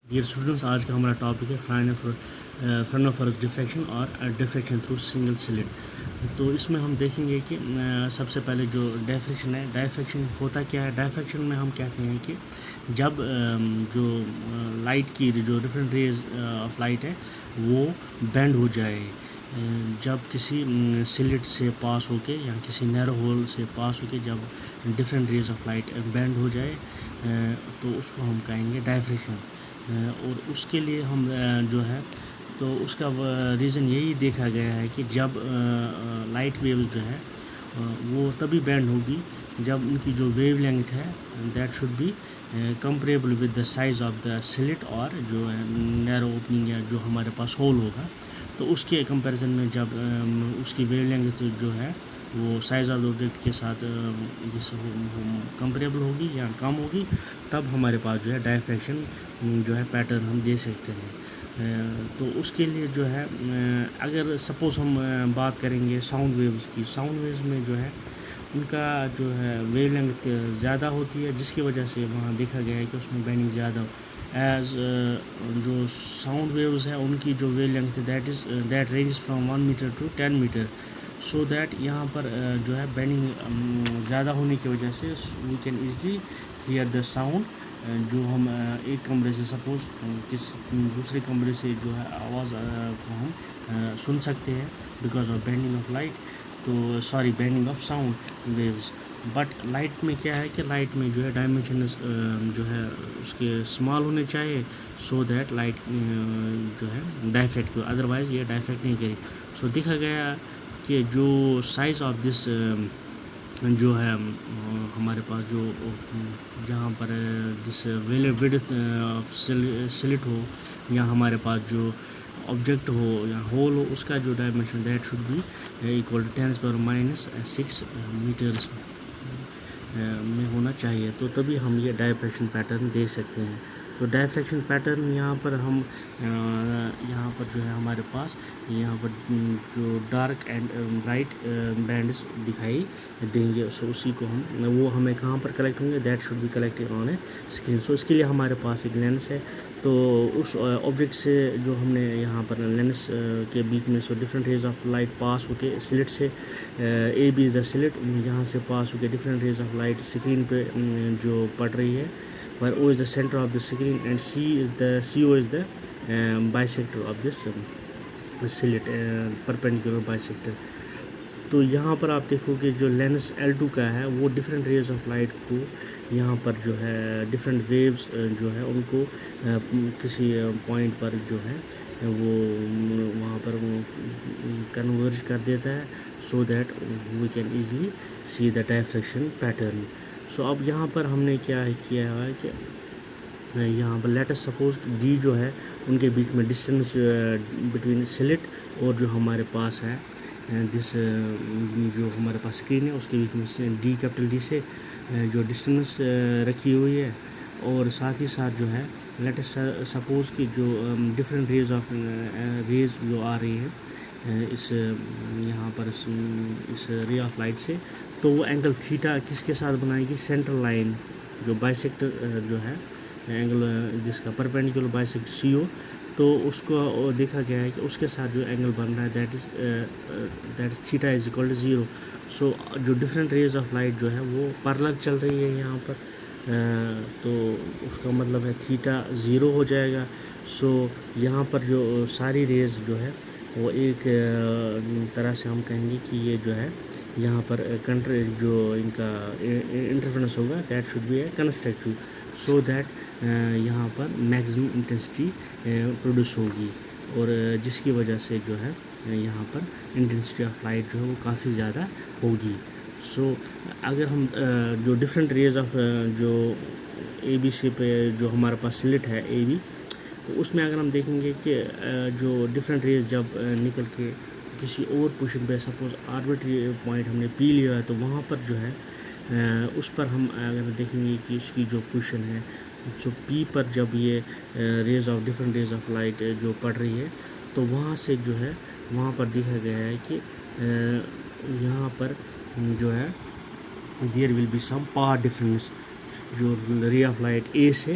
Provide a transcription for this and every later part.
Dear students, آج کا ہمارا ٹاپک ہے فرنٹ آف فرس ڈفریکشن اور ڈفریکشن تھرو سنگل سلٹ۔ تو اس میں ہم دیکھیں گے کہ سب سے پہلے جو ڈائفریکشن ہے، ڈائفریکشن ہوتا کیا ہے۔ ڈائفریکشن میں ہم کہتے ہیں کہ جب جو لائٹ کی جو ڈفرینٹ ریز آف لائٹ ہے وہ بینڈ ہو جائے، جب کسی سلٹ سے پاس ہو کے یا کسی نیرو ہول سے پاس ہو کے جب different rays of light bend ہو جائے تو اس کو ہم کہیں گے ڈائفریکشن۔ اور اس کے لیے ہم جو ہے تو اس کا ریزن یہی دیکھا گیا ہے کہ جب لائٹ ویوز جو ہے وہ تبھی بینڈ ہوگی جب ان کی جو ویو لینگتھ ہے that should be comparable with the size of the slit, اور جو ہے نیرو اوپننگ یا جو ہمارے پاس ہول ہوگا تو اس کے کمپیریزن میں جب اس کی ویو لینگتھ جو ہے وہ سائز آف آبجیکٹ کے ساتھ جس کمپریبل ہوگی یا کم ہوگی، تب ہمارے پاس جو ہے ڈائفریکشن جو ہے پیٹرن ہم دے سکتے ہیں۔ تو اس کے لیے جو ہے اگر سپوز ہم بات کریں گے ساؤنڈ ویوز کی، ساؤنڈ ویوز میں جو ہے ان کا جو ہے ویو لینگتھ زیادہ ہوتی ہے، جس کی وجہ سے وہاں دیکھا گیا ہے کہ اس میں بینڈنگ زیادہ ایز جو ساؤنڈ ویوز ہے ان کی جو wavelength that ranges from 1 metre to 10 metre, so that یہاں پر جو ہے بینڈنگ زیادہ ہونے کی وجہ سے we can easily hear the sound. جو ہم ایک کمرے سے سپوز دوسرے کمرے سے جو ہے آواز کو ہم سن سکتے ہیں because of bending of light, تو bending of sound waves. But light میں کیا ہے کہ لائٹ میں جو ہے ڈائمینشنز جو ہے اس کے اسمال ہونے چاہیے سو دیٹ لائٹ جو ہے ڈائفریکٹ ہو، ادروائز یہ ڈائفریکٹ نہیں کرے۔ سو دیکھا گیا کہ جو سائز آف دس جو ہے ہمارے پاس جو جہاں پر جس ویڈتھ سلٹ ہو یا ہمارے پاس جو آبجیکٹ ہو یا ہول ہو، اس کا جو dimension that should be equal to 10⁻⁻6 metres میں ہونا چاہیے، تو تبھی ہم یہ ڈائفریکشن پیٹرن دے سکتے ہیں۔ تو ڈائفریکشن پیٹرن یہاں پر ہم یہاں پر جو ہے ہمارے پاس یہاں پر جو ڈارک اینڈ برائٹ بینڈس دکھائی دیں گے، سو اسی کو وہ ہمیں کہاں پر کلیکٹ ہوں گے، that should be collected on a screen. So اس کے لیے ہمارے پاس ایک لینس ہے، تو اس آبجیکٹ سے جو ہم نے یہاں پر لینس کے بیچ میں سو ڈفرینٹ ریز آف لائٹ پاس ہو کے سلٹ سے اے بی از دا سلٹ، یہاں سے پاس ہو کے different rays of light screen پہ جو پڑ رہی ہے، پر O is the centre of the screen and C O is the bisector of this slit, perpendicular bisector. تو یہاں پر آپ دیکھو کہ جو لینس L2 کا ہے وہ ڈفرینٹ ریز آف لائٹ کو یہاں پر جو ہے ڈفرینٹ ویوز جو ہے ان کو کسی پوائنٹ پر جو ہے وہ وہاں پر کنورج کر دیتا ہے، so that we can easily see the diffraction pattern. So اب یہاں پر ہم نے کیا کیا ہے کہ یہاں پر لیٹس سپوز ڈی جو ہے ان کے بیچ میں ڈسٹینس بٹوین سلٹ اور جو ہمارے پاس ہے دس جو ہمارے پاس اسکرین ہے اس کے بیچ میں ڈی کیپٹل ڈی سے جو ڈسٹینس رکھی ہوئی ہے، اور ساتھ ہی ساتھ جو ہے لیٹس سپوز کہ جو ڈفرینٹ ریز جو آ رہی ہے اس یہاں پر اس رے آف لائٹ سے، تو وہ اینگل تھیٹا کس کے ساتھ بنائے گی، سینٹرل لائن جو بائیسیکٹر جو ہے اینگل جس کا پرپینڈیکولر بائیسیکٹر سی او، تو اس کو دیکھا گیا ہے کہ اس کے ساتھ جو اینگل بن رہا ہے that is theta is equal to 0۔ So جو ڈفرینٹ ریز آف لائٹ جو ہے وہ پیرلل چل رہی ہے یہاں پر، تو اس کا مطلب ہے تھیٹا 0 ہو جائے گا۔ سو یہاں پر جو ساری ریز جو ہے وہ ایک طرح سے ہم کہیں گے کہ یہ جو ہے یہاں پر جو ان کا انٹرفیرنس ہوگا that should be a constructive, so that یہاں پر میکسیمم انٹینسٹی پروڈیوس ہوگی، اور جس کی وجہ سے جو ہے یہاں پر انٹینسٹی آف لائٹ جو ہے وہ کافی زیادہ ہوگی۔ سو اگر ہم جو ڈفرینٹ ریز آف جو اے بی سی پہ جو ہمارے پاس سلٹ ہے اے بی، تو اس میں اگر ہم دیکھیں گے کہ جو ڈفرینٹ ریز جب نکل کے کسی اور پوزیشن پہ سپوز آربیٹری پوائنٹ ہم نے پی لیا ہے، تو وہاں پر جو ہے اس پر ہم اگر دیکھیں گے کہ اس کی جو پوزیشن ہے جو پی پر جب یہ ڈفرینٹ ریز آف لائٹ جو پڑ رہی ہے، تو وہاں سے جو ہے وہاں پر دیکھا گیا ہے کہ یہاں پر جو ہے there will be some path difference, جو رے آف لائٹ اے سے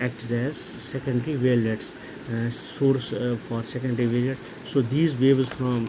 acts as secondary wavelets, source for secondary wavelet. So these waves from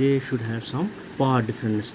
they should have some power difference.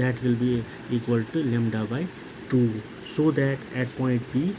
That will be equal to lambda by 2. So that at point P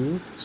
2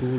2